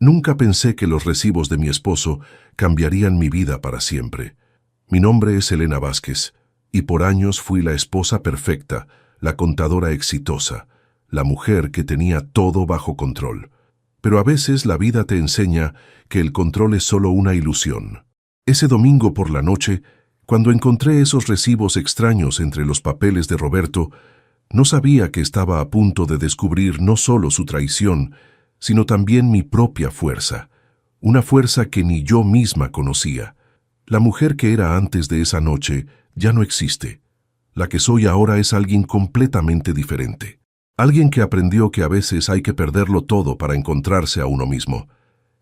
Nunca pensé que los recibos de mi esposo cambiarían mi vida para siempre. Mi nombre es Elena Vázquez, y por años fui la esposa perfecta, la contadora exitosa, la mujer que tenía todo bajo control. Pero a veces la vida te enseña que el control es solo una ilusión. Ese domingo por la noche, cuando encontré esos recibos extraños entre los papeles de Roberto, no sabía que estaba a punto de descubrir no solo su traición, sino también mi propia fuerza, una fuerza que ni yo misma conocía. La mujer que era antes de esa noche ya no existe. La que soy ahora es alguien completamente diferente. Alguien que aprendió que a veces hay que perderlo todo para encontrarse a uno mismo.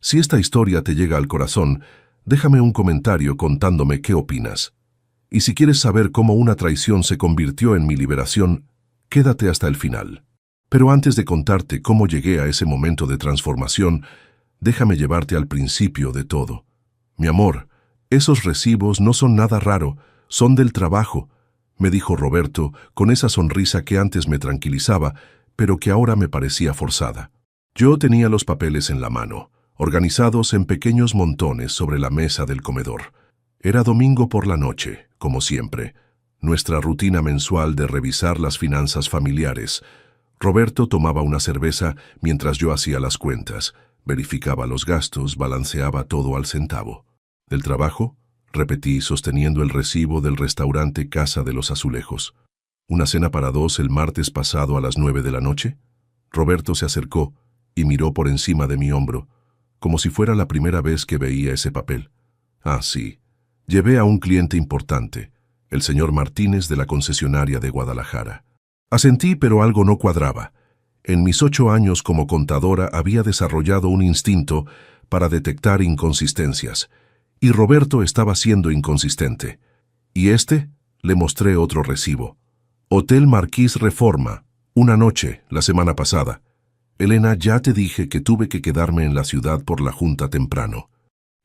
Si esta historia te llega al corazón, déjame un comentario contándome qué opinas. Y si quieres saber cómo una traición se convirtió en mi liberación, quédate hasta el final. Pero antes de contarte cómo llegué a ese momento de transformación, déjame llevarte al principio de todo. Mi amor, esos recibos no son nada raro, son del trabajo, me dijo Roberto con esa sonrisa que antes me tranquilizaba, pero que ahora me parecía forzada. Yo tenía los papeles en la mano, organizados en pequeños montones sobre la mesa del comedor. Era domingo por la noche, como siempre, nuestra rutina mensual de revisar las finanzas familiares. Roberto tomaba una cerveza mientras yo hacía las cuentas, verificaba los gastos, balanceaba todo al centavo. ¿Del trabajo? Repetí, sosteniendo el recibo del restaurante Casa de los Azulejos. ¿Una cena para dos el martes pasado a las 9 de la noche? Roberto se acercó y miró por encima de mi hombro, como si fuera la primera vez que veía ese papel. Ah, sí. Llevé a un cliente importante, el señor Martínez de la concesionaria de Guadalajara. Asentí, pero algo no cuadraba. En mis 8 años como contadora había desarrollado un instinto para detectar inconsistencias, y Roberto estaba siendo inconsistente. ¿Y este? Le mostré otro recibo. Hotel Marquís Reforma, una noche, la semana pasada. Elena, ya te dije que tuve que quedarme en la ciudad por la junta temprano.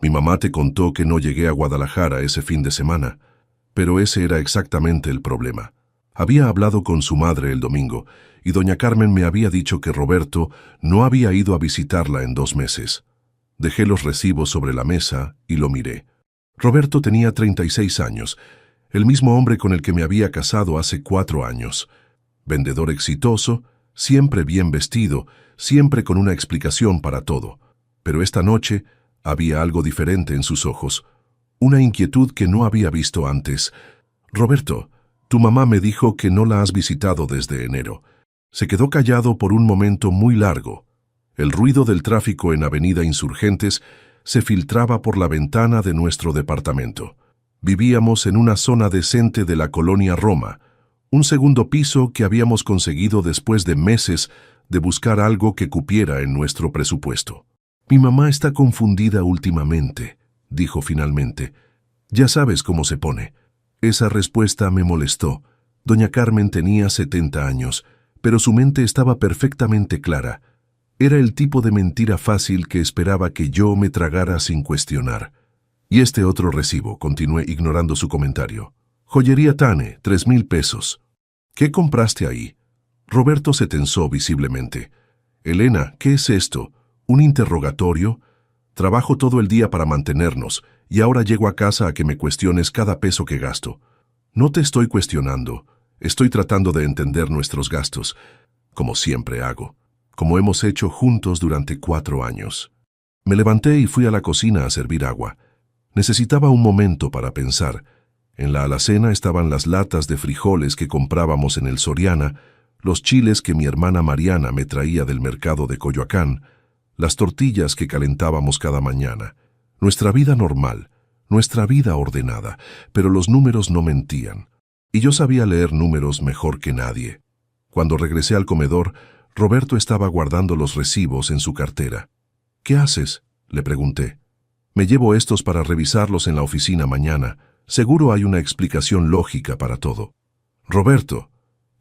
Mi mamá te contó que no llegué a Guadalajara ese fin de semana, pero ese era exactamente el problema. Había hablado con su madre el domingo, y doña Carmen me había dicho que Roberto no había ido a visitarla en 2 meses. Dejé los recibos sobre la mesa y lo miré. Roberto tenía 36 años, el mismo hombre con el que me había casado hace 4 años. Vendedor exitoso, siempre bien vestido, siempre con una explicación para todo. Pero esta noche había algo diferente en sus ojos, una inquietud que no había visto antes. Roberto, tu mamá me dijo que no la has visitado desde enero. Se quedó callado por un momento muy largo. El ruido del tráfico en Avenida Insurgentes se filtraba por la ventana de nuestro departamento. Vivíamos en una zona decente de la colonia Roma, un segundo piso que habíamos conseguido después de meses de buscar algo que cupiera en nuestro presupuesto. Mi mamá está confundida últimamente, dijo finalmente. Ya sabes cómo se pone. Esa respuesta me molestó. Doña Carmen tenía 70 años, pero su mente estaba perfectamente clara. Era el tipo de mentira fácil que esperaba que yo me tragara sin cuestionar. Y este otro recibo, continué ignorando su comentario. Joyería Tane, 3,000 pesos. ¿Qué compraste ahí? Roberto se tensó visiblemente. Elena, ¿qué es esto? ¿Un interrogatorio? Trabajo todo el día para mantenernos, y ahora llego a casa a que me cuestiones cada peso que gasto. No te estoy cuestionando, estoy tratando de entender nuestros gastos, como siempre hago, como hemos hecho juntos durante 4 años. Me levanté y fui a la cocina a servir agua. Necesitaba un momento para pensar. En la alacena estaban las latas de frijoles que comprábamos en el Soriana, los chiles que mi hermana Mariana me traía del mercado de Coyoacán, las tortillas que calentábamos cada mañana. Nuestra vida normal, nuestra vida ordenada, pero los números no mentían. Y yo sabía leer números mejor que nadie. Cuando regresé al comedor, Roberto estaba guardando los recibos en su cartera. ¿Qué haces?, le pregunté. Me llevo estos para revisarlos en la oficina mañana. Seguro hay una explicación lógica para todo. Roberto,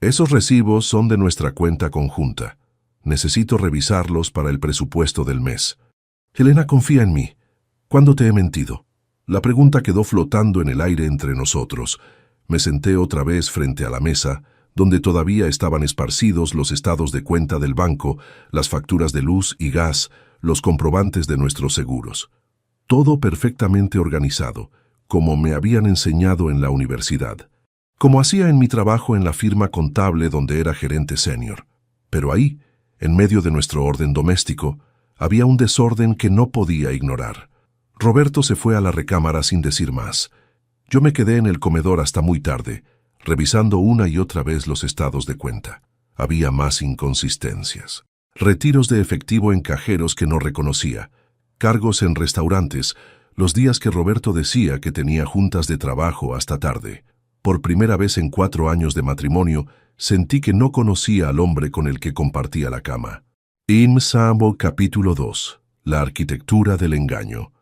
esos recibos son de nuestra cuenta conjunta. Necesito revisarlos para el presupuesto del mes. Elena, confía en mí. ¿Cuándo te he mentido? La pregunta quedó flotando en el aire entre nosotros. Me senté otra vez frente a la mesa, donde todavía estaban esparcidos los estados de cuenta del banco, las facturas de luz y gas, los comprobantes de nuestros seguros. Todo perfectamente organizado, como me habían enseñado en la universidad. Como hacía en mi trabajo en la firma contable donde era gerente senior. Pero ahí, en medio de nuestro orden doméstico, había un desorden que no podía ignorar. Roberto se fue a la recámara sin decir más. Yo me quedé en el comedor hasta muy tarde, revisando una y otra vez los estados de cuenta. Había más inconsistencias. Retiros de efectivo en cajeros que no reconocía. Cargos en restaurantes, los días que Roberto decía que tenía juntas de trabajo hasta tarde. Por primera vez en 4 años de matrimonio, sentí que no conocía al hombre con el que compartía la cama. Sambo capítulo 2. La arquitectura del engaño.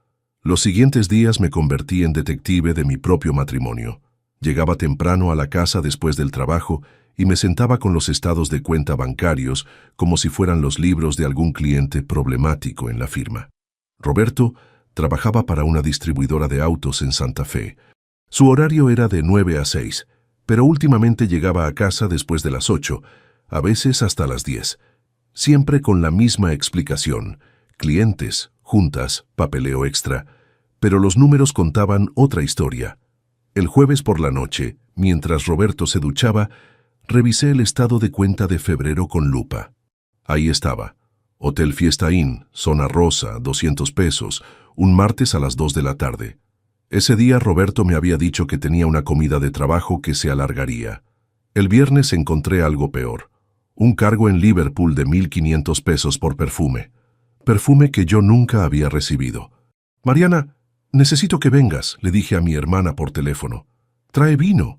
Los siguientes días me convertí en detective de mi propio matrimonio. Llegaba temprano a la casa después del trabajo y me sentaba con los estados de cuenta bancarios como si fueran los libros de algún cliente problemático en la firma. Roberto trabajaba para una distribuidora de autos en Santa Fe. Su horario era de 9 a 6, pero últimamente llegaba a casa después de las 8, a veces hasta las 10. Siempre con la misma explicación: clientes, juntas, papeleo extra. Pero los números contaban otra historia. El jueves por la noche, mientras Roberto se duchaba, revisé el estado de cuenta de febrero con lupa. Ahí estaba. Hotel Fiesta Inn, zona rosa, 200 pesos, un martes a las 2 de la tarde. Ese día Roberto me había dicho que tenía una comida de trabajo que se alargaría. El viernes encontré algo peor. Un cargo en Liverpool de 1.500 pesos por perfume. Perfume que yo nunca había recibido. «Mariana, necesito que vengas», le dije a mi hermana por teléfono. «Trae vino».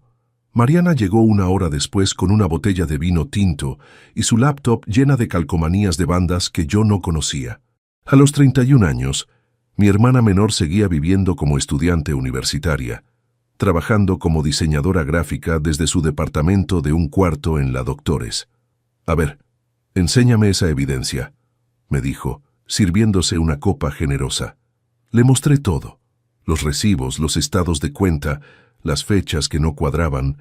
Mariana llegó 1 hora después con una botella de vino tinto y su laptop llena de calcomanías de bandas que yo no conocía. A los 31 años, mi hermana menor seguía viviendo como estudiante universitaria, trabajando como diseñadora gráfica desde su departamento de un cuarto en la Doctores. «A ver, enséñame esa evidencia», me dijo, sirviéndose una copa generosa. Le mostré todo: los recibos, los estados de cuenta, las fechas que no cuadraban.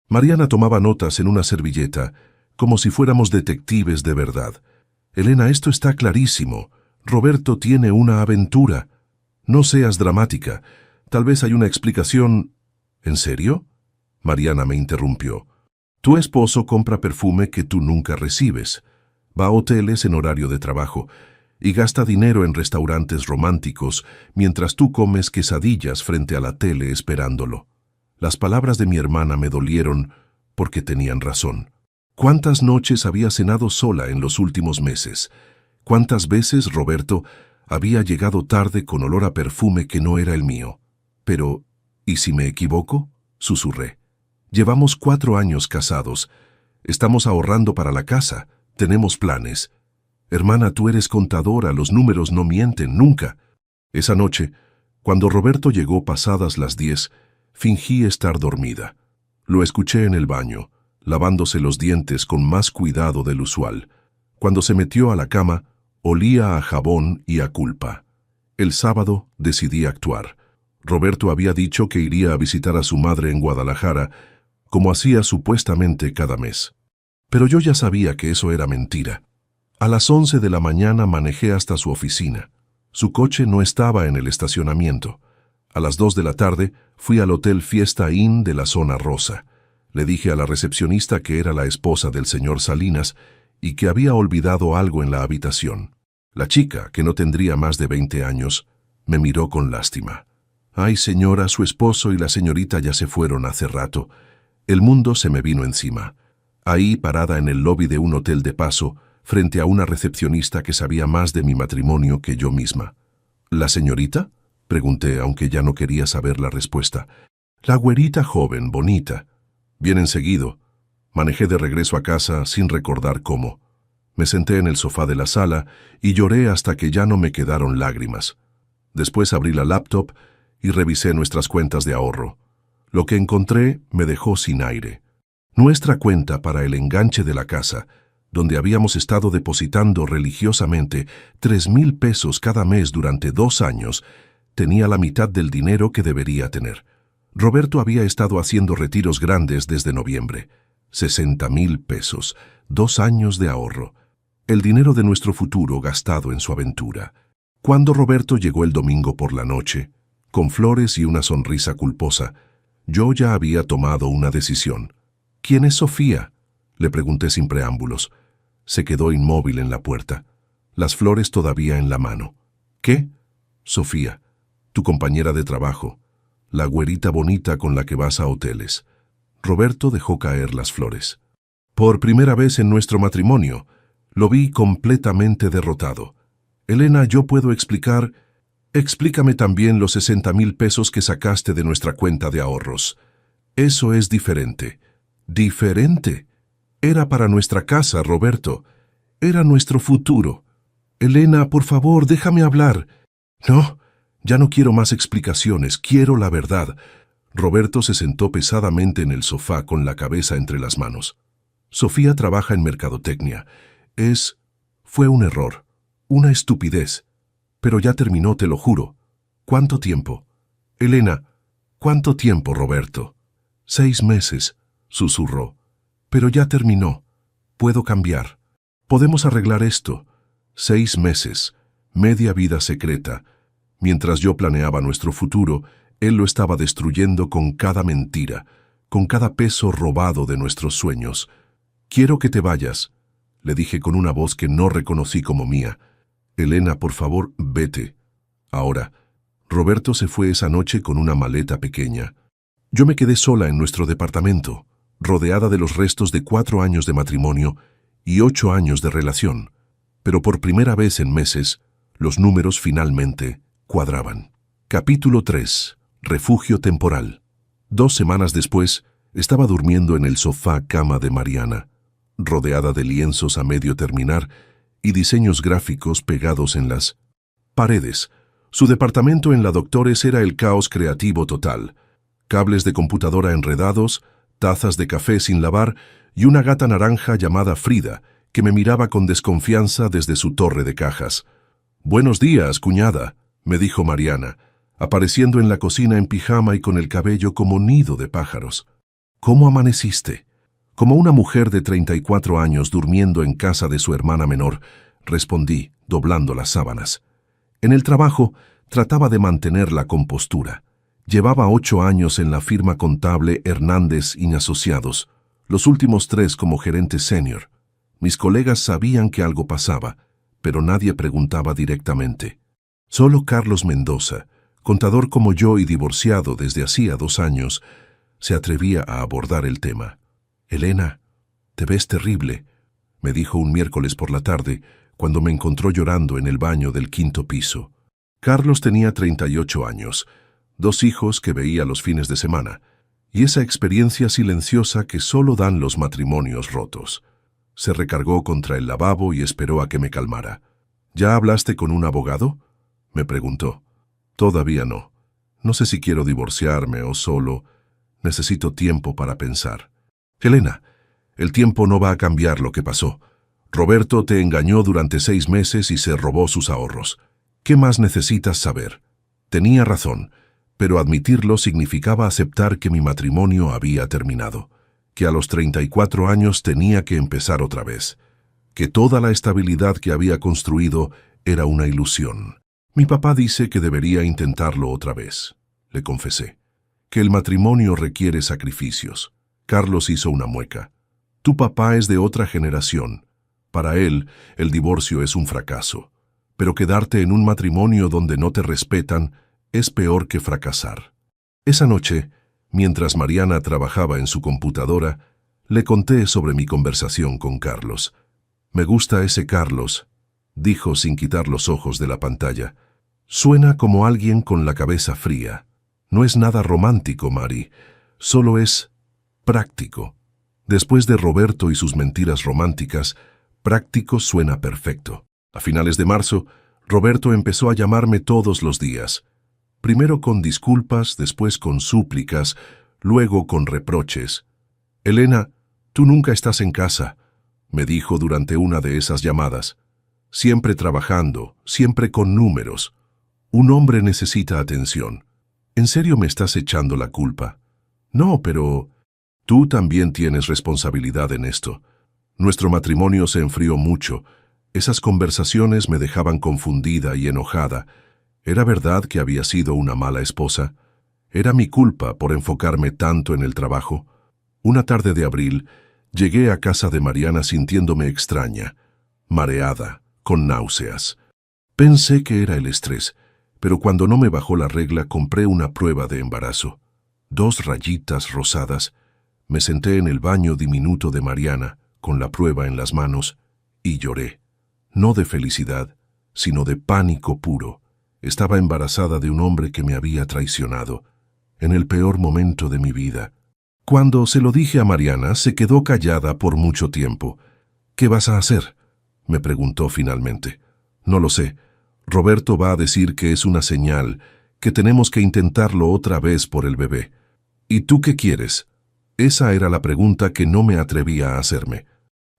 Mariana tomaba notas en una servilleta, como si fuéramos detectives de verdad. «Elena, esto está clarísimo. Roberto tiene una aventura. No seas dramática. Tal vez hay una explicación». «¿En serio?», Mariana me interrumpió. «Tu esposo compra perfume que tú nunca recibes. Va a hoteles en horario de trabajo y gasta dinero en restaurantes románticos mientras tú comes quesadillas frente a la tele esperándolo». Las palabras de mi hermana me dolieron porque tenían razón. ¿Cuántas noches había cenado sola en los últimos meses? ¿Cuántas veces Roberto había llegado tarde con olor a perfume que no era el mío? Pero, ¿y si me equivoco?, susurré. Llevamos 4 años casados. Estamos ahorrando para la casa. Tenemos planes. Hermana, tú eres contadora, los números no mienten nunca. Esa noche, cuando Roberto llegó pasadas las 10, fingí estar dormida. Lo escuché en el baño, lavándose los dientes con más cuidado del usual. Cuando se metió a la cama, olía a jabón y a culpa. El sábado decidí actuar. Roberto había dicho que iría a visitar a su madre en Guadalajara, como hacía supuestamente cada mes. Pero yo ya sabía que eso era mentira. A las 11 de la mañana manejé hasta su oficina. Su coche no estaba en el estacionamiento. A las 2 de la tarde fui al Hotel Fiesta Inn de la zona rosa. Le dije a la recepcionista que era la esposa del señor Salinas y que había olvidado algo en la habitación. La chica, que no tendría más de 20 años, me miró con lástima. «Ay, señora, su esposo y la señorita ya se fueron hace rato». El mundo se me vino encima. Ahí, parada en el lobby de un hotel de paso, frente a una recepcionista que sabía más de mi matrimonio que yo misma. «¿La señorita?», pregunté, aunque ya no quería saber la respuesta. «La güerita joven, bonita». Vienen seguido. Manejé de regreso a casa sin recordar cómo. Me senté en el sofá de la sala y lloré hasta que ya no me quedaron lágrimas. Después abrí la laptop y revisé nuestras cuentas de ahorro. Lo que encontré me dejó sin aire. Nuestra cuenta para el enganche de la casa, donde habíamos estado depositando religiosamente 3,000 pesos cada mes durante 2 años, tenía la mitad del dinero que debería tener. Roberto había estado haciendo retiros grandes desde noviembre. 60,000 pesos, 2 años de ahorro. el dinero de nuestro futuro gastado en su aventura. Cuando Roberto llegó el domingo por la noche, con flores y una sonrisa culposa, yo ya había tomado una decisión. ¿Quién es Sofía?, le pregunté sin preámbulos. Se quedó inmóvil en la puerta, las flores todavía en la mano. ¿Qué? Sofía, tu compañera de trabajo, la güerita bonita con la que vas a hoteles. Roberto dejó caer las flores. Por primera vez en nuestro matrimonio, lo vi completamente derrotado. Elena, yo puedo explicar. Explícame también los 60,000 pesos que sacaste de nuestra cuenta de ahorros. Eso es diferente. ¿Diferente? Era para nuestra casa, Roberto. Era nuestro futuro. Elena, por favor, déjame hablar. No, ya no quiero más explicaciones, quiero la verdad. Roberto se sentó pesadamente en el sofá con la cabeza entre las manos. Sofía trabaja en mercadotecnia. Fue un error, una estupidez. Pero ya terminó, te lo juro. ¿Cuánto tiempo? Elena, ¿cuánto tiempo, Roberto? 6 meses, susurró. Pero ya terminó. Puedo cambiar. Podemos arreglar esto. 6 meses, media vida secreta. Mientras yo planeaba nuestro futuro, él lo estaba destruyendo con cada mentira, con cada peso robado de nuestros sueños. Quiero que te vayas, le dije con una voz que no reconocí como mía. Elena, por favor, vete. Ahora, Roberto se fue esa noche con una maleta pequeña. Yo me quedé sola en nuestro departamento, rodeada de los restos de 4 años de matrimonio y 8 años de relación. Pero por primera vez en meses, los números finalmente cuadraban. Capítulo 3. Refugio temporal. 2 semanas después, estaba durmiendo en el sofá cama de Mariana, rodeada de lienzos a medio terminar y diseños gráficos pegados en las paredes. Su departamento en la Doctores era el caos creativo total. Cables de computadora enredados, tazas de café sin lavar y una gata naranja llamada Frida, que me miraba con desconfianza desde su torre de cajas. «Buenos días, cuñada», me dijo Mariana, apareciendo en la cocina en pijama y con el cabello como nido de pájaros. «¿Cómo amaneciste?» Como una mujer de 34 años durmiendo en casa de su hermana menor, respondí, doblando las sábanas. En el trabajo, trataba de mantener la compostura. Llevaba 8 años en la firma contable Hernández y Asociados, los últimos 3 como gerente senior. Mis colegas sabían que algo pasaba, pero nadie preguntaba directamente. Solo Carlos Mendoza, contador como yo y divorciado desde hacía 2 años, se atrevía a abordar el tema. «Elena, te ves terrible», me dijo un miércoles por la tarde, cuando me encontró llorando en el baño del 5º piso. Carlos tenía 38 años, 2 hijos que veía los fines de semana, y esa experiencia silenciosa que solo dan los matrimonios rotos. Se recargó contra el lavabo y esperó a que me calmara. «¿Ya hablaste con un abogado?», me preguntó. «Todavía no. No sé si quiero divorciarme o solo. Necesito tiempo para pensar». «Elena, el tiempo no va a cambiar lo que pasó. Roberto te engañó durante 6 meses y se robó sus ahorros. ¿Qué más necesitas saber?» Tenía razón, pero admitirlo significaba aceptar que mi matrimonio había terminado, que a los 34 años tenía que empezar otra vez, que toda la estabilidad que había construido era una ilusión. «Mi papá dice que debería intentarlo otra vez», le confesé, «que el matrimonio requiere sacrificios». Carlos hizo una mueca. «Tu papá es de otra generación. Para él, el divorcio es un fracaso. Pero quedarte en un matrimonio donde no te respetan es peor que fracasar». Esa noche, mientras Mariana trabajaba en su computadora, le conté sobre mi conversación con Carlos. «Me gusta ese Carlos», dijo sin quitar los ojos de la pantalla. «Suena como alguien con la cabeza fría. No es nada romántico, Mari. Solo es práctico». Después de Roberto y sus mentiras románticas, práctico suena perfecto. A finales de marzo, Roberto empezó a llamarme todos los días. Primero con disculpas, después con súplicas, luego con reproches. «Elena, tú nunca estás en casa», me dijo durante una de esas llamadas. «Siempre trabajando, siempre con números. Un hombre necesita atención. ¿En serio me estás echando la culpa?» «No, pero tú también tienes responsabilidad en esto. Nuestro matrimonio se enfrió mucho. Esas conversaciones me dejaban confundida y enojada. ¿Era verdad que había sido una mala esposa? ¿Era mi culpa por enfocarme tanto en el trabajo? Una tarde de abril, llegué a casa de Mariana sintiéndome extraña, mareada, con náuseas. Pensé que era el estrés, pero cuando no me bajó la regla compré una prueba de embarazo. 2 rayitas rosadas. Me senté en el baño diminuto de Mariana, con la prueba en las manos, y lloré. No de felicidad, sino de pánico puro. Estaba embarazada de un hombre que me había traicionado, en el peor momento de mi vida. Cuando se lo dije a Mariana, se quedó callada por mucho tiempo. «¿Qué vas a hacer?», me preguntó finalmente. «No lo sé. Roberto va a decir que es una señal, que tenemos que intentarlo otra vez por el bebé. ¿Y tú qué quieres?». Esa era la pregunta que no me atrevía a hacerme.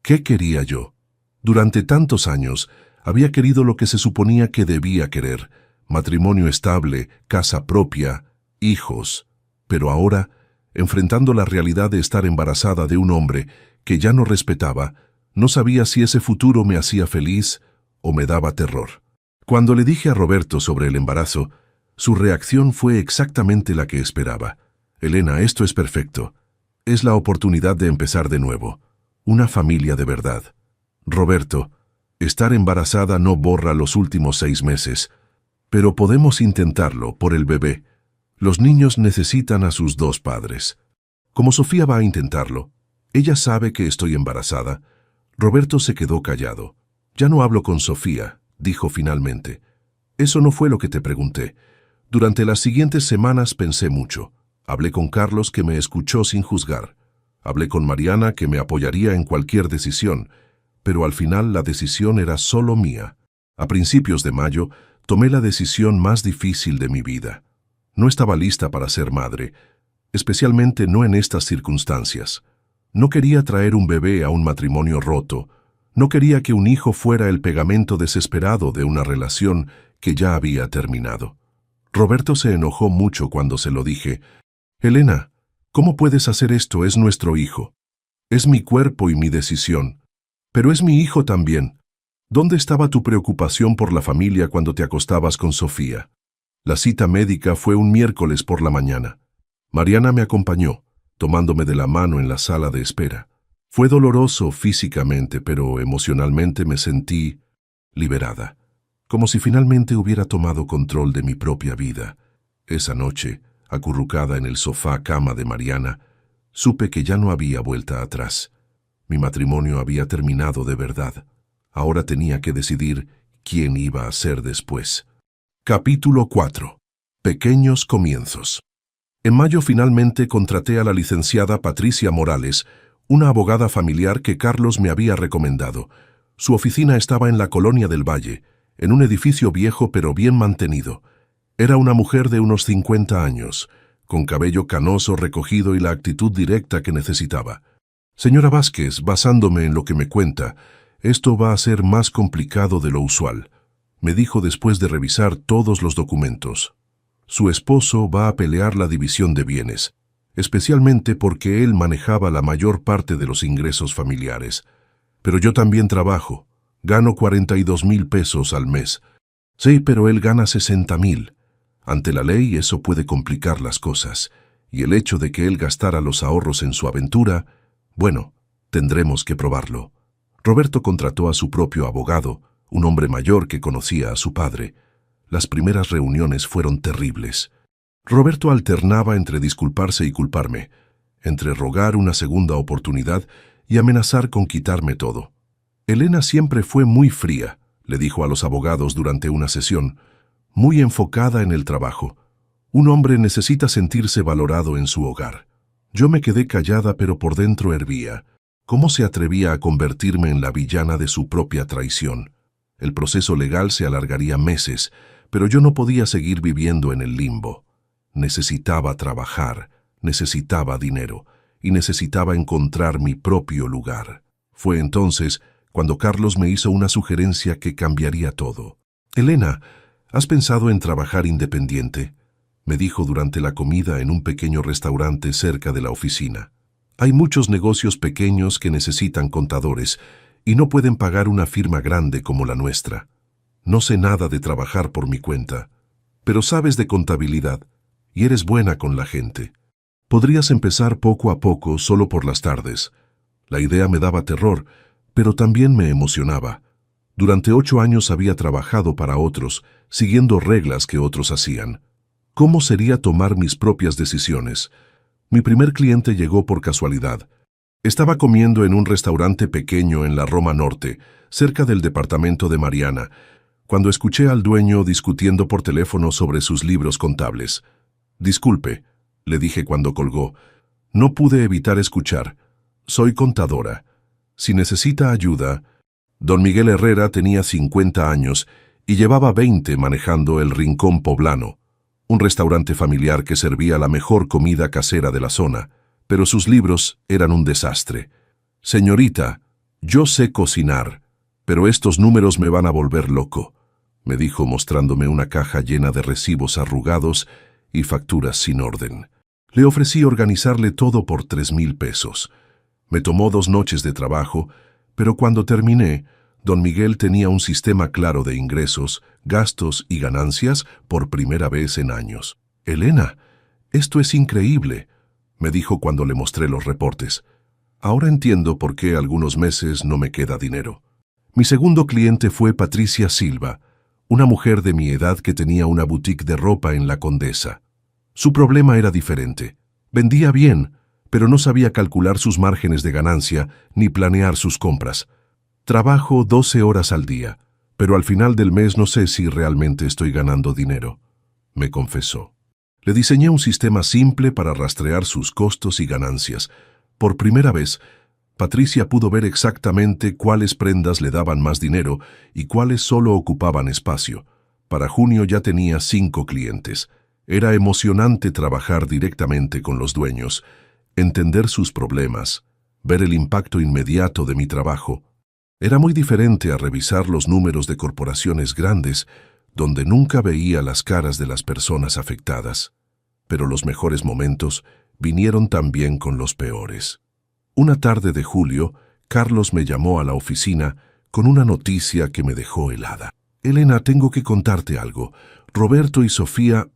¿Qué quería yo? Durante tantos años había querido lo que se suponía que debía querer: matrimonio estable, casa propia, hijos. Pero ahora, enfrentando la realidad de estar embarazada de un hombre que ya no respetaba, no sabía si ese futuro me hacía feliz o me daba terror. Cuando le dije a Roberto sobre el embarazo, su reacción fue exactamente la que esperaba. «Elena, esto es perfecto. Es la oportunidad de empezar de nuevo. Una familia de verdad. Roberto, estar embarazada no borra los últimos 6 meses, pero podemos intentarlo por el bebé. Los niños necesitan a sus 2 padres. Como Sofía va a intentarlo, ella sabe que estoy embarazada». Roberto se quedó callado. «Ya no hablo con Sofía», dijo finalmente. «Eso no fue lo que te pregunté. Durante las siguientes semanas pensé mucho. Hablé con Carlos, que me escuchó sin juzgar. Hablé con Mariana, que me apoyaría en cualquier decisión, pero al final la decisión era solo mía. A principios de mayo, tomé la decisión más difícil de mi vida. No estaba lista para ser madre, especialmente no en estas circunstancias. No quería traer un bebé a un matrimonio roto. No quería que un hijo fuera el pegamento desesperado de una relación que ya había terminado». Roberto se enojó mucho cuando se lo dije. «Elena, ¿cómo puedes hacer esto? Es nuestro hijo. Es mi cuerpo y mi decisión. Pero es mi hijo también. ¿Dónde estaba tu preocupación por la familia cuando te acostabas con Sofía?». La cita médica fue un miércoles por la mañana. Mariana me acompañó, tomándome de la mano en la sala de espera. Fue doloroso físicamente, pero emocionalmente me sentí liberada, como si finalmente hubiera tomado control de mi propia vida. Esa noche, acurrucada en el sofá-cama de Mariana, supe que ya no había vuelta atrás. Mi matrimonio había terminado de verdad. Ahora tenía que decidir quién iba a ser después. Capítulo 4. Pequeños comienzos. En mayo finalmente contraté a la licenciada Patricia Morales, una abogada familiar que Carlos me había recomendado. Su oficina estaba en la Colonia del Valle, en un edificio viejo pero bien mantenido. Era una mujer de unos 50 años, con cabello canoso recogido y la actitud directa que necesitaba. «Señora Vázquez, basándome en lo que me cuenta, esto va a ser más complicado de lo usual», me dijo después de revisar todos los documentos. Su esposo va a pelear la división de bienes, especialmente porque él manejaba la mayor parte de los ingresos familiares. «Pero yo también trabajo. Gano 42,000 pesos al mes». «Sí, pero él gana 60,000. Ante la ley eso puede complicar las cosas, y el hecho de que él gastara los ahorros en su aventura, bueno, tendremos que probarlo». Roberto contrató a su propio abogado, un hombre mayor que conocía a su padre. Las primeras reuniones fueron terribles. Roberto alternaba entre disculparse y culparme, entre rogar una segunda oportunidad y amenazar con quitarme todo. «Elena siempre fue muy fría», le dijo a los abogados durante una sesión, «muy enfocada en el trabajo. Un hombre necesita sentirse valorado en su hogar». Yo me quedé callada, pero por dentro hervía. ¿Cómo se atrevía a convertirme en la villana de su propia traición? El proceso legal se alargaría meses, pero yo no podía seguir viviendo en el limbo. Necesitaba trabajar, necesitaba dinero y necesitaba encontrar mi propio lugar. Fue entonces cuando Carlos me hizo una sugerencia que cambiaría todo. «Elena, ¿has pensado en trabajar independiente?», me dijo durante la comida en un pequeño restaurante cerca de la oficina. «Hay muchos negocios pequeños que necesitan contadores, y no pueden pagar una firma grande como la nuestra. No sé nada de trabajar por mi cuenta, pero sabes de contabilidad y eres buena con la gente. Podrías empezar poco a poco solo por las tardes. La idea me daba terror, pero también me emocionaba. Durante 8 años había trabajado para otros, siguiendo reglas que otros hacían. ¿Cómo sería tomar mis propias decisiones? Mi primer cliente llegó por casualidad. Estaba comiendo en un restaurante pequeño en la Roma Norte, cerca del departamento de Mariana, cuando escuché al dueño discutiendo por teléfono sobre sus libros contables. «Disculpe», le dije cuando colgó. «No pude evitar escuchar. Soy contadora. Si necesita ayuda...» Don Miguel Herrera tenía 50 años y llevaba 20 manejando el Rincón Poblano, un restaurante familiar que servía la mejor comida casera de la zona, pero sus libros eran un desastre. «Señorita, yo sé cocinar, pero estos números me van a volver loco», me dijo mostrándome una caja llena de recibos arrugados y facturas sin orden. Le ofrecí organizarle todo por 3,000 pesos. Me tomó 2 noches de trabajo, pero cuando terminé, don Miguel tenía un sistema claro de ingresos, gastos y ganancias por primera vez en años. «Elena, esto es increíble», me dijo cuando le mostré los reportes. «Ahora entiendo por qué algunos meses no me queda dinero». Mi segundo cliente fue Patricia Silva, una mujer de mi edad que tenía una boutique de ropa en La Condesa. Su problema era diferente. Vendía bien, pero no sabía calcular sus márgenes de ganancia ni planear sus compras. «Trabajo 12 horas al día, pero al final del mes no sé si realmente estoy ganando dinero», me confesó. Le diseñé un sistema simple para rastrear sus costos y ganancias. Por primera vez, Patricia pudo ver exactamente cuáles prendas le daban más dinero y cuáles solo ocupaban espacio. Para junio ya tenía 5 clientes. Era emocionante trabajar directamente con los dueños, entender sus problemas, ver el impacto inmediato de mi trabajo. Era muy diferente a revisar los números de corporaciones grandes, donde nunca veía las caras de las personas afectadas. Pero los mejores momentos vinieron también con los peores. Una tarde de julio, Carlos me llamó a la oficina con una noticia que me dejó helada. «Elena, tengo que contarte algo. Roberto y Sofía,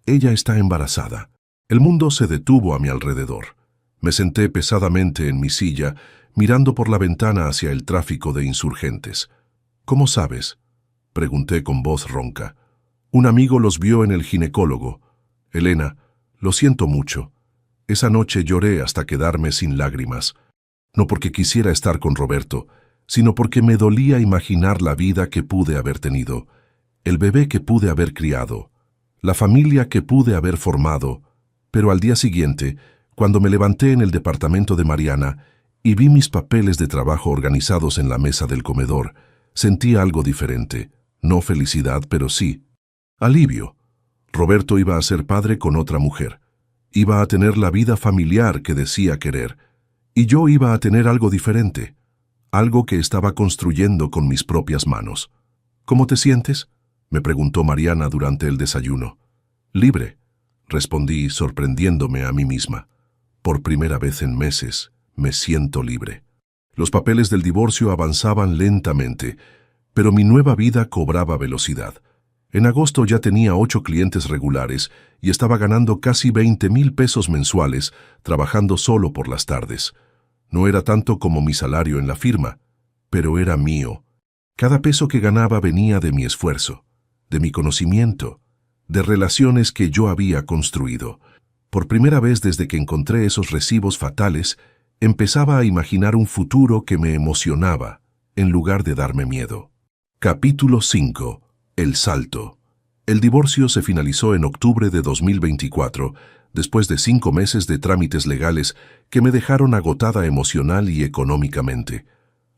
ella está embarazada». El mundo se detuvo a mi alrededor. Me senté pesadamente en mi silla, mirando por la ventana hacia el tráfico de insurgentes. «¿Cómo sabes?», pregunté con voz ronca. «Un amigo los vio en el ginecólogo. Elena, lo siento mucho. Esa noche lloré hasta quedarme sin lágrimas. No porque quisiera estar con Roberto, sino porque me dolía imaginar la vida que pude haber tenido, el bebé que pude haber criado, la familia que pude haber formado. Pero al día siguiente, cuando me levanté en el departamento de Mariana y vi mis papeles de trabajo organizados en la mesa del comedor, sentí algo diferente. No felicidad, pero sí alivio. Roberto iba a ser padre con otra mujer. Iba a tener la vida familiar que decía querer. Y yo iba a tener algo diferente, algo que estaba construyendo con mis propias manos. «¿Cómo te sientes?», me preguntó Mariana durante el desayuno. «Libre», respondí, sorprendiéndome a mí misma. Por primera vez en meses, me siento libre. Los papeles del divorcio avanzaban lentamente, pero mi nueva vida cobraba velocidad. En agosto ya tenía 8 clientes regulares y estaba ganando casi 20,000 pesos mensuales, trabajando solo por las tardes. No era tanto como mi salario en la firma, pero era mío. Cada peso que ganaba venía de mi esfuerzo, de mi conocimiento, de relaciones que yo había construido. Por primera vez desde que encontré esos recibos fatales, empezaba a imaginar un futuro que me emocionaba, en lugar de darme miedo. Capítulo 5. El salto. El divorcio se finalizó en octubre de 2024, después de 5 meses de trámites legales que me dejaron agotada emocional y económicamente.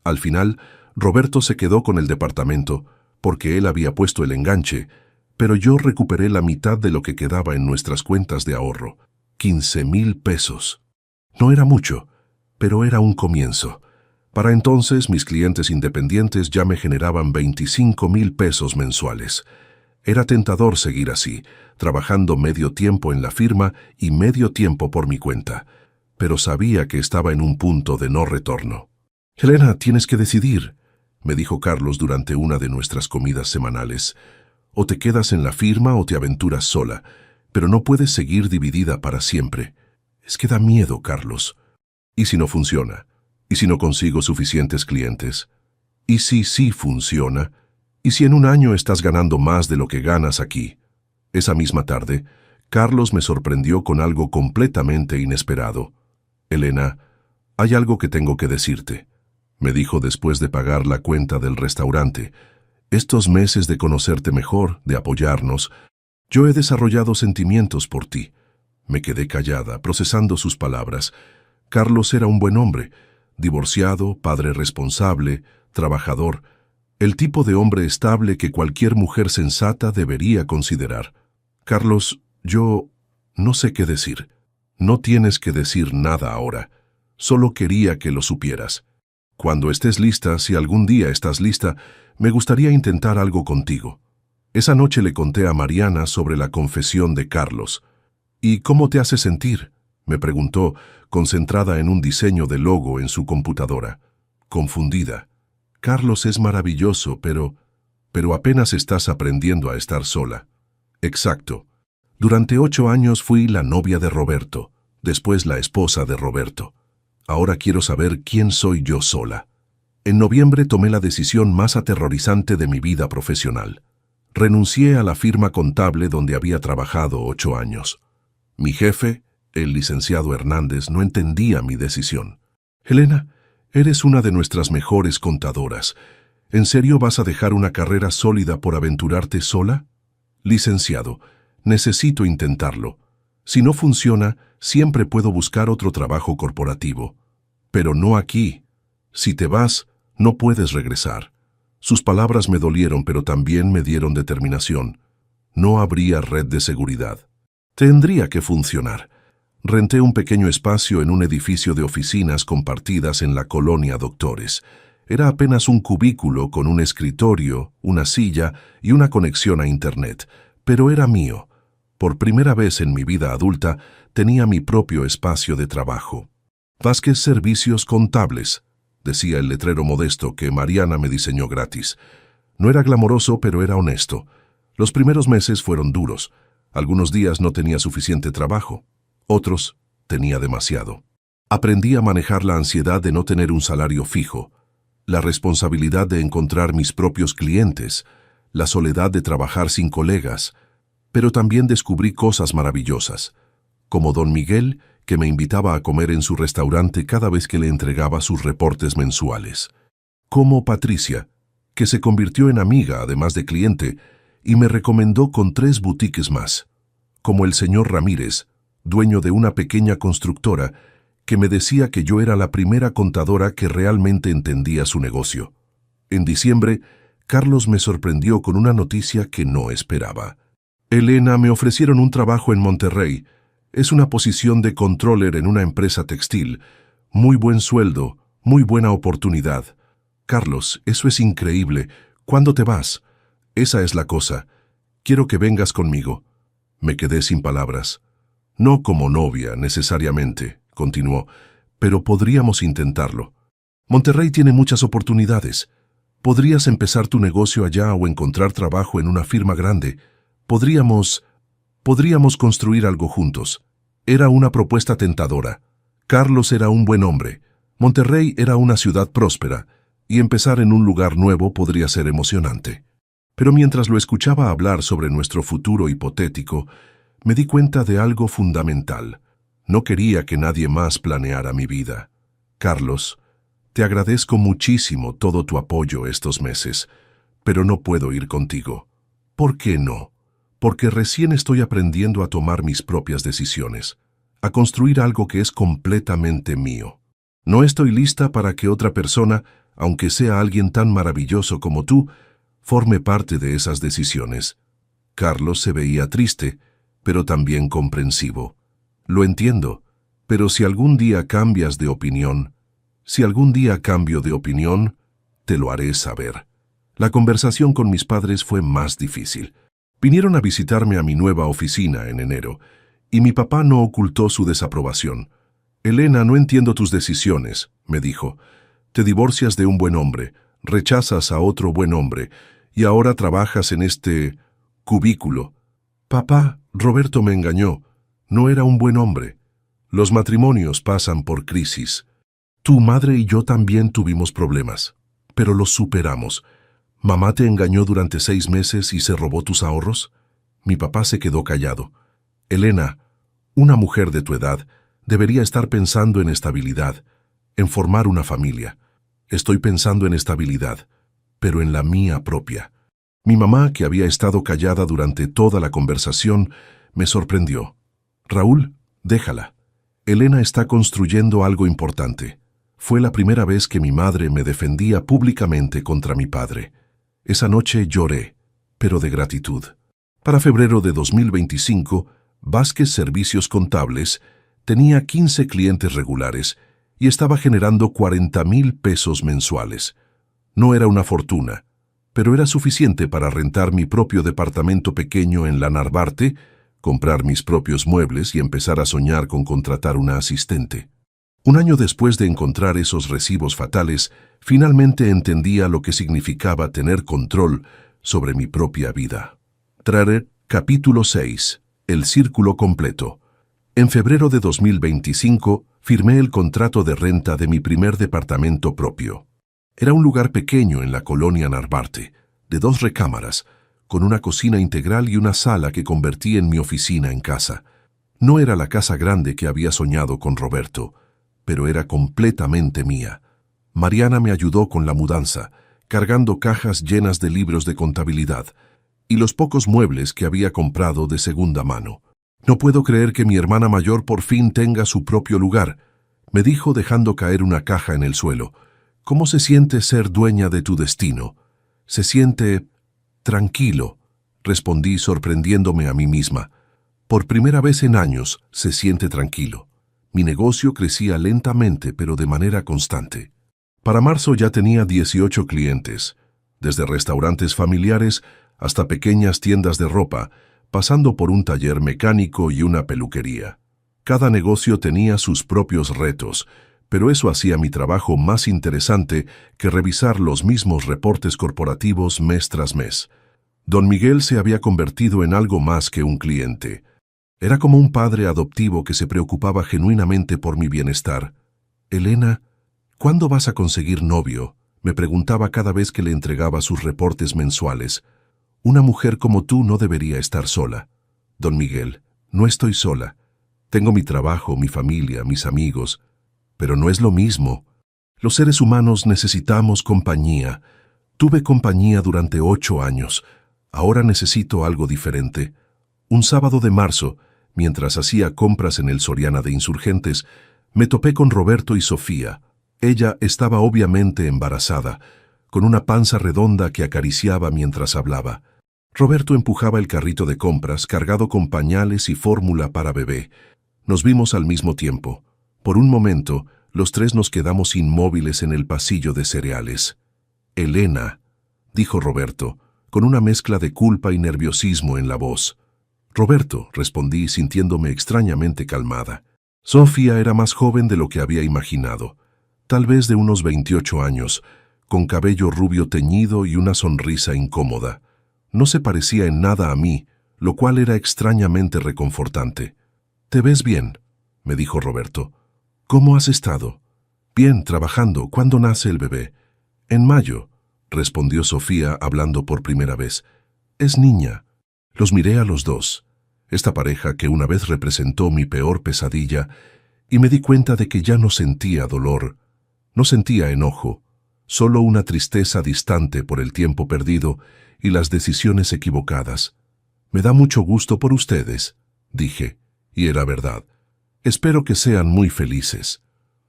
Al final, Roberto se quedó con el departamento, porque él había puesto el enganche, pero yo recuperé la mitad de lo que quedaba en nuestras cuentas de ahorro, 15,000 pesos. No era mucho, pero era un comienzo. Para entonces, mis clientes independientes ya me generaban 25,000 pesos mensuales. Era tentador seguir así, trabajando medio tiempo en la firma y medio tiempo por mi cuenta, pero sabía que estaba en un punto de no retorno. Helena, tienes que decidir, me dijo Carlos durante una de nuestras comidas semanales. O te quedas en la firma o te aventuras sola, pero no puedes seguir dividida para siempre. Es que da miedo, Carlos. ¿Y si no funciona? ¿Y si no consigo suficientes clientes? ¿Y si sí funciona? ¿Y si en un año estás ganando más de lo que ganas aquí? Esa misma tarde, Carlos me sorprendió con algo completamente inesperado. Helena, hay algo que tengo que decirte, me dijo después de pagar la cuenta del restaurante. Estos meses de conocerte mejor, de apoyarnos, yo he desarrollado sentimientos por ti. Me quedé callada, procesando sus palabras. Carlos era un buen hombre, divorciado, padre responsable, trabajador, el tipo de hombre estable que cualquier mujer sensata debería considerar. Carlos, yo no sé qué decir. No tienes que decir nada ahora. Solo quería que lo supieras. Cuando estés lista, si algún día estás lista, me gustaría intentar algo contigo. Esa noche le conté a Mariana sobre la confesión de Carlos. ¿Y cómo te hace sentir?, me preguntó, concentrada en un diseño de logo en su computadora. Confundida. Carlos es maravilloso, pero apenas estás aprendiendo a estar sola. Exacto. Durante 8 años fui la novia de Roberto, después la esposa de Roberto. Ahora quiero saber quién soy yo sola. En noviembre tomé la decisión más aterrorizante de mi vida profesional. Renuncié a la firma contable donde había trabajado 8 años. Mi jefe, el licenciado Hernández, no entendía mi decisión. Helena, eres una de nuestras mejores contadoras. ¿En serio vas a dejar una carrera sólida por aventurarte sola? Licenciado, necesito intentarlo. Si no funciona, siempre puedo buscar otro trabajo corporativo. Pero no aquí. Si te vas, no puedes regresar. Sus palabras me dolieron, pero también me dieron determinación. No habría red de seguridad. Tendría que funcionar. Renté un pequeño espacio en un edificio de oficinas compartidas en la colonia Doctores. Era apenas un cubículo con un escritorio, una silla y una conexión a Internet, pero era mío. Por primera vez en mi vida adulta, tenía mi propio espacio de trabajo. Vázquez Servicios Contables, decía el letrero modesto que Mariana me diseñó gratis. No era glamoroso, pero era honesto. Los primeros meses fueron duros. Algunos días no tenía suficiente trabajo. Otros tenía demasiado. Aprendí a manejar la ansiedad de no tener un salario fijo, la responsabilidad de encontrar mis propios clientes, la soledad de trabajar sin colegas, pero también descubrí cosas maravillosas, como don Miguel, que me invitaba a comer en su restaurante cada vez que le entregaba sus reportes mensuales. Como Patricia, que se convirtió en amiga además de cliente, y me recomendó con 3 boutiques más. Como el señor Ramírez, dueño de una pequeña constructora, que me decía que yo era la primera contadora que realmente entendía su negocio. En diciembre, Carlos me sorprendió con una noticia que no esperaba. Helena, me ofrecieron un trabajo en Monterrey. Es una posición de controller en una empresa textil. Muy buen sueldo, muy buena oportunidad. Carlos, eso es increíble. ¿Cuándo te vas? Esa es la cosa. Quiero que vengas conmigo. Me quedé sin palabras. No como novia, necesariamente, continuó, pero podríamos intentarlo. Monterrey tiene muchas oportunidades. Podrías empezar tu negocio allá o encontrar trabajo en una firma grande. Podríamos construir algo juntos. Era una propuesta tentadora. Carlos era un buen hombre. Monterrey era una ciudad próspera, y empezar en un lugar nuevo podría ser emocionante. Pero mientras lo escuchaba hablar sobre nuestro futuro hipotético, me di cuenta de algo fundamental. No quería que nadie más planeara mi vida. Carlos, te agradezco muchísimo todo tu apoyo estos meses, pero no puedo ir contigo. ¿Por qué no? Porque recién estoy aprendiendo a tomar mis propias decisiones, a construir algo que es completamente mío. No estoy lista para que otra persona, aunque sea alguien tan maravilloso como tú, forme parte de esas decisiones. Carlos se veía triste, pero también comprensivo. Lo entiendo, pero si algún día cambias de opinión, te lo haré saber. La conversación con mis padres fue más difícil. Vinieron a visitarme a mi nueva oficina en enero, y mi papá no ocultó su desaprobación. Helena, no entiendo tus decisiones, me dijo, Te divorcias de un buen hombre, rechazas a otro buen hombre, y ahora trabajas en este cubículo. Papá, Roberto me engañó. No era un buen hombre. Los matrimonios pasan por crisis. Tu madre y yo también tuvimos problemas, pero los superamos. ¿Mamá te engañó durante 6 meses y se robó tus ahorros? Mi papá se quedó callado. Elena, una mujer de tu edad, debería estar pensando en estabilidad, en formar una familia. Estoy pensando en estabilidad, pero en la mía propia. Mi mamá, que había estado callada durante toda la conversación, me sorprendió. Raúl, déjala. Elena está construyendo algo importante. Fue la primera vez que mi madre me defendía públicamente contra mi padre. Esa noche lloré, pero de gratitud. Para febrero de 2025, Vázquez Servicios Contables tenía 15 clientes regulares y estaba generando 40,000 pesos mensuales. No era una fortuna, pero era suficiente para rentar mi propio departamento pequeño en la Narvarte, comprar mis propios muebles y empezar a soñar con contratar una asistente. Un año después de encontrar esos recibos fatales, finalmente entendía lo que significaba tener control sobre mi propia vida. Capítulo 6. El círculo completo. En febrero de 2025, firmé el contrato de renta de mi primer departamento propio. Era un lugar pequeño en la colonia Narvarte, de 2 recámaras, con una cocina integral y una sala que convertí en mi oficina en casa. No era la casa grande que había soñado con Roberto, pero era completamente mía. Mariana me ayudó con la mudanza, cargando cajas llenas de libros de contabilidad y los pocos muebles que había comprado de segunda mano. No puedo creer que mi hermana mayor por fin tenga su propio lugar, me dijo dejando caer una caja en el suelo. ¿Cómo se siente ser dueña de tu destino? Se siente tranquilo, respondí sorprendiéndome a mí misma. Por primera vez en años se siente tranquilo. Mi negocio crecía lentamente pero de manera constante. Para marzo ya tenía 18 clientes, desde restaurantes familiares hasta pequeñas tiendas de ropa, pasando por un taller mecánico y una peluquería. Cada negocio tenía sus propios retos, pero eso hacía mi trabajo más interesante que revisar los mismos reportes corporativos mes tras mes. Don Miguel se había convertido en algo más que un cliente. Era como un padre adoptivo que se preocupaba genuinamente por mi bienestar. Elena, ¿cuándo vas a conseguir novio?, me preguntaba cada vez que le entregaba sus reportes mensuales. Una mujer como tú no debería estar sola. Don Miguel, no estoy sola. Tengo mi trabajo, mi familia, mis amigos, pero no es lo mismo. Los seres humanos necesitamos compañía. Tuve compañía durante 8 años. Ahora necesito algo diferente. Un sábado de marzo, mientras hacía compras en el Soriana de Insurgentes, me topé con Roberto y Sofía. Ella estaba obviamente embarazada, con una panza redonda que acariciaba mientras hablaba. Roberto empujaba el carrito de compras cargado con pañales y fórmula para bebé. Nos vimos al mismo tiempo. Por un momento, los 3 nos quedamos inmóviles en el pasillo de cereales. Elena, dijo Roberto, con una mezcla de culpa y nerviosismo en la voz. Roberto, respondí sintiéndome extrañamente calmada. Sofía era más joven de lo que había imaginado, tal vez de unos 28 años, con cabello rubio teñido y una sonrisa incómoda. No se parecía en nada a mí, lo cual era extrañamente reconfortante. «¿Te ves bien?», me dijo Roberto. «¿Cómo has estado?». «Bien, trabajando. ¿Cuándo nace el bebé?». «En mayo», respondió Sofía hablando por primera vez. «Es niña». Los miré a los dos, esta pareja que una vez representó mi peor pesadilla, y me di cuenta de que ya no sentía dolor, no sentía enojo, solo una tristeza distante por el tiempo perdido y las decisiones equivocadas. «Me da mucho gusto por ustedes», dije, y era verdad. «Espero que sean muy felices».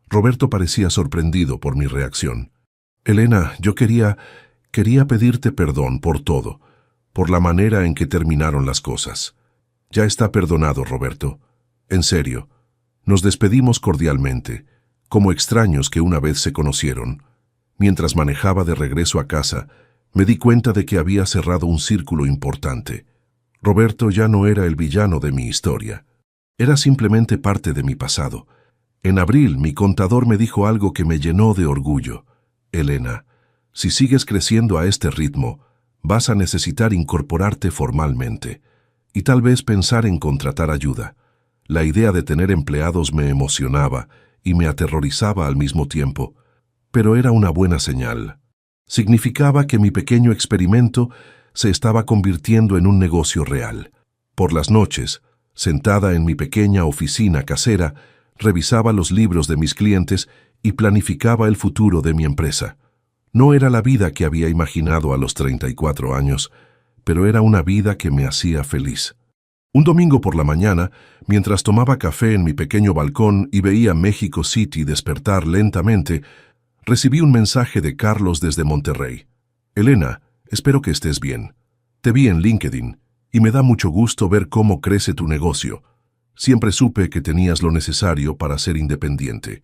Roberto parecía sorprendido por mi reacción. «Elena, yo quería pedirte perdón por todo, por la manera en que terminaron las cosas». «Ya está perdonado, Roberto. En serio». Nos despedimos cordialmente, como extraños que una vez se conocieron. Mientras manejaba de regreso a casa, me di cuenta de que había cerrado un círculo importante. Roberto ya no era el villano de mi historia. Era simplemente parte de mi pasado. En abril, mi contador me dijo algo que me llenó de orgullo. Elena, si sigues creciendo a este ritmo, vas a necesitar incorporarte formalmente y tal vez pensar en contratar ayuda. La idea de tener empleados me emocionaba y me aterrorizaba al mismo tiempo, pero era una buena señal. Significaba que mi pequeño experimento se estaba convirtiendo en un negocio real. Por las noches, sentada en mi pequeña oficina casera, revisaba los libros de mis clientes y planificaba el futuro de mi empresa. No era la vida que había imaginado a los 34 años, pero era una vida que me hacía feliz. Un domingo por la mañana, mientras tomaba café en mi pequeño balcón y veía México City despertar lentamente, recibí un mensaje de Carlos desde Monterrey. Elena, espero que estés bien. Te vi en LinkedIn y me da mucho gusto ver cómo crece tu negocio. Siempre supe que tenías lo necesario para ser independiente.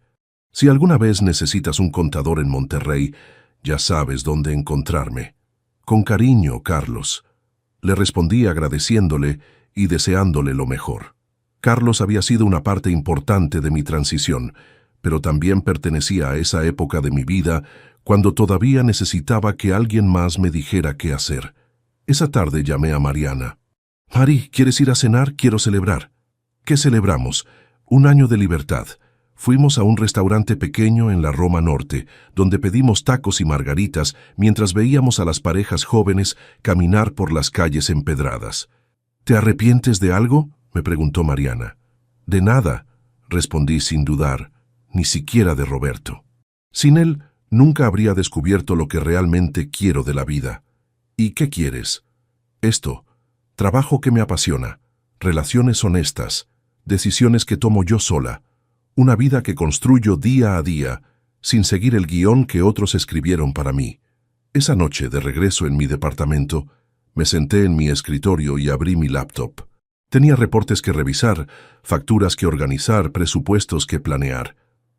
Si alguna vez necesitas un contador en Monterrey, ya sabes dónde encontrarme. Con cariño, Carlos. Le respondí agradeciéndole y deseándole lo mejor. Carlos había sido una parte importante de mi transición, pero también pertenecía a esa época de mi vida cuando todavía necesitaba que alguien más me dijera qué hacer. Esa tarde llamé a Mariana. Mari, ¿quieres ir a cenar? Quiero celebrar. ¿Qué celebramos? Un año de libertad. Fuimos a un restaurante pequeño en la Roma Norte, donde pedimos tacos y margaritas mientras veíamos a las parejas jóvenes caminar por las calles empedradas. ¿Te arrepientes de algo?, me preguntó Mariana. De nada, respondí sin dudar, ni siquiera de Roberto. Sin él, nunca habría descubierto lo que realmente quiero de la vida. ¿Y qué quieres? Esto, trabajo que me apasiona, relaciones honestas, decisiones que tomo yo sola, una vida que construyo día a día, sin seguir el guión que otros escribieron para mí. Esa noche, de regreso en mi departamento, me senté en mi escritorio y abrí mi laptop. Tenía reportes que revisar, facturas que organizar, presupuestos que planear.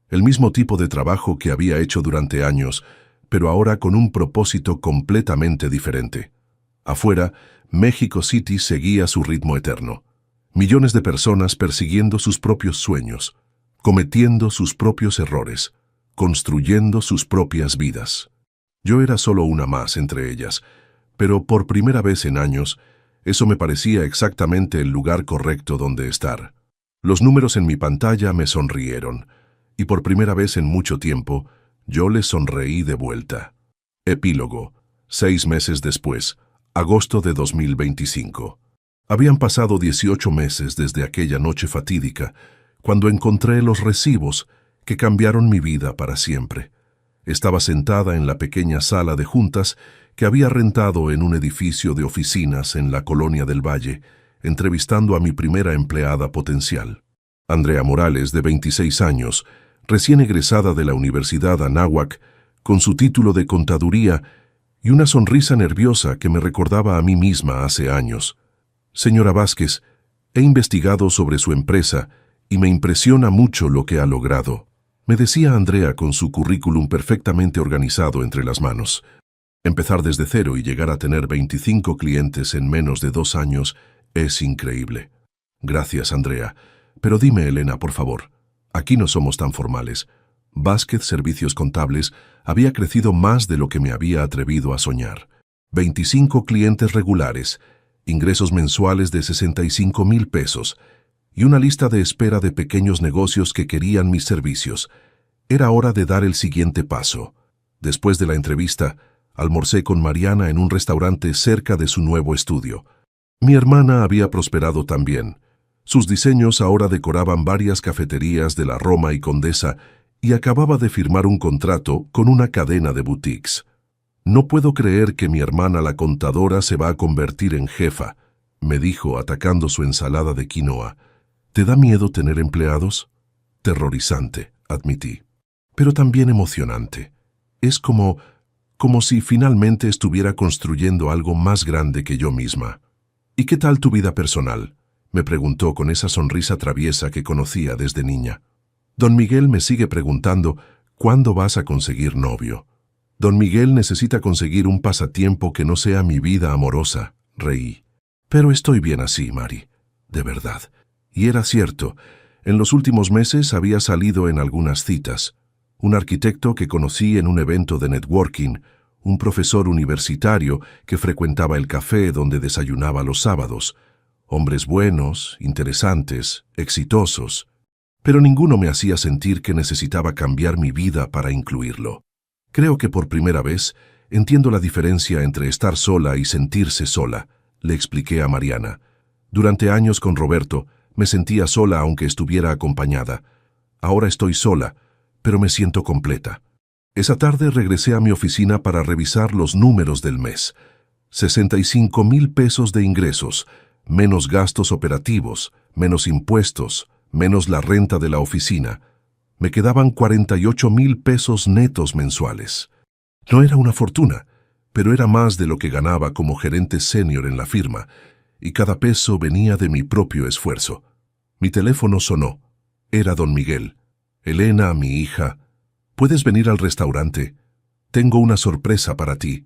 El mismo tipo de trabajo que había hecho durante años, pero ahora con un propósito completamente diferente. Afuera, México City seguía su ritmo eterno. Millones de personas persiguiendo sus propios sueños, cometiendo sus propios errores, construyendo sus propias vidas. Yo era solo una más entre ellas, pero por primera vez en años, eso me parecía exactamente el lugar correcto donde estar. Los números en mi pantalla me sonrieron, y por primera vez en mucho tiempo, yo les sonreí de vuelta. Epílogo. 6 meses después, agosto de 2025. Habían pasado 18 meses desde aquella noche fatídica, cuando encontré los recibos que cambiaron mi vida para siempre. Estaba sentada en la pequeña sala de juntas que había rentado en un edificio de oficinas en la Colonia del Valle, entrevistando a mi primera empleada potencial. Andrea Morales, de 26 años, recién egresada de la Universidad Anáhuac, con su título de contaduría y una sonrisa nerviosa que me recordaba a mí misma hace años. Señora Vázquez, he investigado sobre su empresa y me impresiona mucho lo que ha logrado, me decía Andrea con su currículum perfectamente organizado entre las manos. Empezar desde cero y llegar a tener 25 clientes en menos de 2 años es increíble. Gracias, Andrea. Pero dime, Elena, por favor, aquí no somos tan formales. Vázquez Servicios Contables había crecido más de lo que me había atrevido a soñar. 25 clientes regulares, ingresos mensuales de 65,000 pesos y una lista de espera de pequeños negocios que querían mis servicios. Era hora de dar el siguiente paso. Después de la entrevista, almorcé con Mariana en un restaurante cerca de su nuevo estudio. Mi hermana había prosperado también. Sus diseños ahora decoraban varias cafeterías de la Roma y Condesa y acababa de firmar un contrato con una cadena de boutiques. No puedo creer que mi hermana la contadora se va a convertir en jefa, me dijo atacando su ensalada de quinoa. ¿Te da miedo tener empleados? Terrorizante, admití. Pero también emocionante. Es como si finalmente estuviera construyendo algo más grande que yo misma. ¿Y qué tal tu vida personal?, me preguntó con esa sonrisa traviesa que conocía desde niña. Don Miguel me sigue preguntando, ¿cuándo vas a conseguir novio? Don Miguel necesita conseguir un pasatiempo que no sea mi vida amorosa, reí. Pero estoy bien así, Mari, de verdad. Y era cierto, en los últimos meses había salido en algunas citas. un arquitecto que conocí en un evento de networking, un profesor universitario que frecuentaba el café donde desayunaba los sábados, hombres buenos, interesantes, exitosos, pero ninguno me hacía sentir que necesitaba cambiar mi vida para incluirlo. Creo que por primera vez entiendo la diferencia entre estar sola y sentirse sola, le expliqué a Mariana. Durante años con Roberto me sentía sola aunque estuviera acompañada. Ahora estoy sola, pero me siento completa. Esa tarde regresé a mi oficina para revisar los números del mes. 65,000 pesos de ingresos, menos gastos operativos, menos impuestos, menos la renta de la oficina. Me quedaban 48,000 pesos netos mensuales. No era una fortuna, pero era más de lo que ganaba como gerente senior en la firma, y cada peso venía de mi propio esfuerzo. Mi teléfono sonó. Era don Miguel. Elena, mi hija, ¿puedes venir al restaurante? Tengo una sorpresa para ti.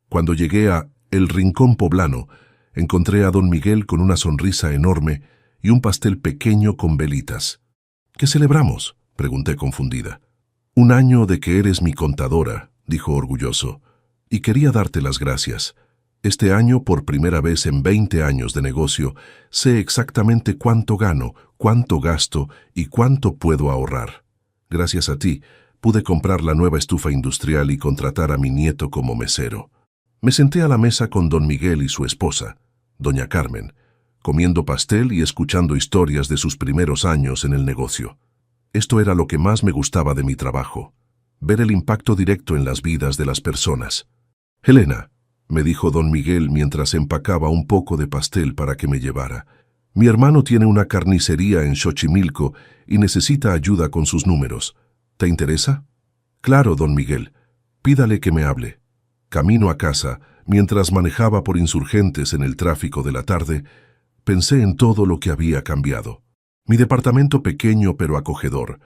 Cuando llegué a El Rincón Poblano, encontré a don Miguel con una sonrisa enorme y un pastel pequeño con velitas. ¿Qué celebramos?, pregunté confundida. 1 año de que eres mi contadora, dijo orgulloso, y quería darte las gracias. Este año, por primera vez en 20 años de negocio, sé exactamente cuánto gano, cuánto gasto y cuánto puedo ahorrar. Gracias a ti, pude comprar la nueva estufa industrial y contratar a mi nieto como mesero. Me senté a la mesa con don Miguel y su esposa, doña Carmen, comiendo pastel y escuchando historias de sus primeros años en el negocio. Esto era lo que más me gustaba de mi trabajo, ver el impacto directo en las vidas de las personas. Elena, me dijo don Miguel mientras empacaba un poco de pastel para que me llevara. Mi hermano tiene una carnicería en Xochimilco y necesita ayuda con sus números. ¿Te interesa? Claro, don Miguel. Pídale que me hable. Camino a casa, mientras manejaba por Insurgentes en el tráfico de la tarde, pensé en todo lo que había cambiado. Mi departamento pequeño pero acogedor,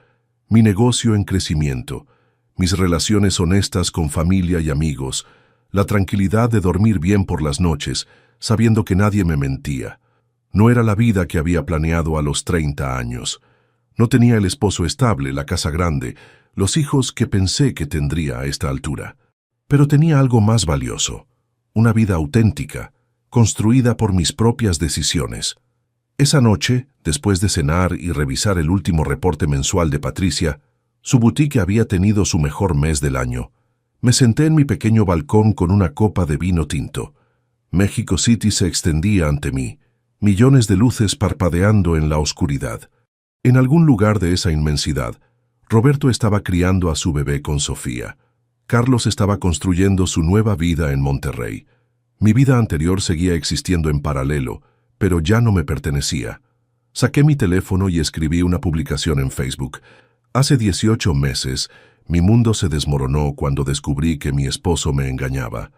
mi negocio en crecimiento, mis relaciones honestas con familia y amigos, la tranquilidad de dormir bien por las noches, sabiendo que nadie me mentía. No era la vida que había planeado a los 30 años. No tenía el esposo estable, la casa grande, los hijos que pensé que tendría a esta altura. Pero tenía algo más valioso, una vida auténtica, construida por mis propias decisiones. Esa noche, después de cenar y revisar el último reporte mensual de Patricia, su boutique había tenido su mejor mes del año. Me senté en mi pequeño balcón con una copa de vino tinto. México City se extendía ante mí, millones de luces parpadeando en la oscuridad. En algún lugar de esa inmensidad, Roberto estaba criando a su bebé con Sofía. Carlos estaba construyendo su nueva vida en Monterrey. Mi vida anterior seguía existiendo en paralelo, pero ya no me pertenecía. Saqué mi teléfono y escribí una publicación en Facebook. Hace 18 meses, mi mundo se desmoronó cuando descubrí que mi esposo me engañaba.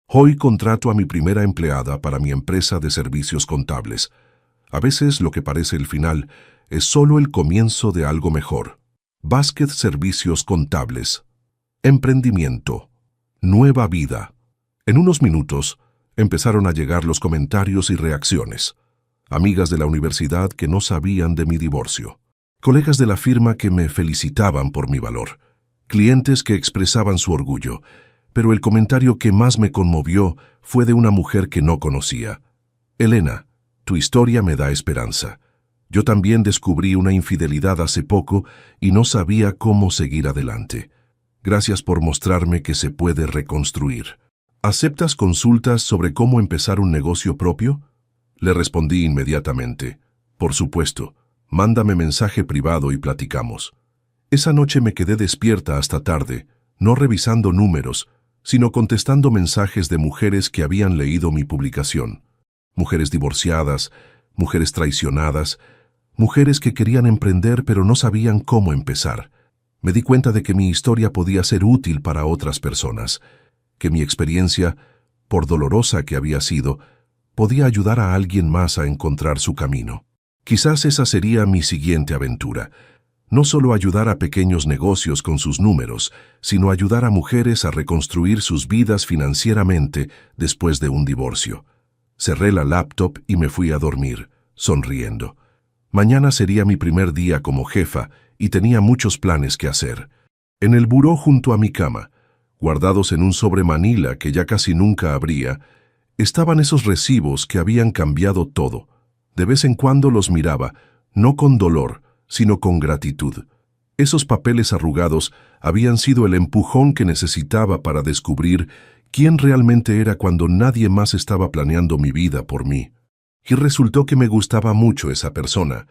Hoy contrato a mi primera empleada para mi empresa de servicios contables. A veces lo que parece el final es solo el comienzo de algo mejor. Vázquez Servicios Contables. Emprendimiento. Nueva vida. En unos minutos, empezaron a llegar los comentarios y reacciones. Amigas de la universidad que no sabían de mi divorcio. Colegas de la firma que me felicitaban por mi valor. Clientes que expresaban su orgullo. Pero el comentario que más me conmovió fue de una mujer que no conocía. Elena, tu historia me da esperanza. Yo también descubrí una infidelidad hace poco y no sabía cómo seguir adelante. Gracias por mostrarme que se puede reconstruir. ¿Aceptas consultas sobre cómo empezar un negocio propio? Le respondí inmediatamente. Por supuesto, mándame mensaje privado y platicamos. Esa noche me quedé despierta hasta tarde, no revisando números, sino contestando mensajes de mujeres que habían leído mi publicación. Mujeres divorciadas, mujeres traicionadas, mujeres que querían emprender pero no sabían cómo empezar. Me di cuenta de que mi historia podía ser útil para otras personas, que mi experiencia, por dolorosa que había sido, podía ayudar a alguien más a encontrar su camino. Quizás esa sería mi siguiente aventura. No solo ayudar a pequeños negocios con sus números, sino ayudar a mujeres a reconstruir sus vidas financieramente después de un divorcio. Cerré la laptop y me fui a dormir, sonriendo. Mañana sería mi primer día como jefa y tenía muchos planes que hacer. En el buró junto a mi cama, guardados en un sobre manila que ya casi nunca abría, estaban esos recibos que habían cambiado todo. De vez en cuando los miraba, no con dolor, sino con gratitud. Esos papeles arrugados habían sido el empujón que necesitaba para descubrir quién realmente era cuando nadie más estaba planeando mi vida por mí. Y resultó que me gustaba mucho esa persona,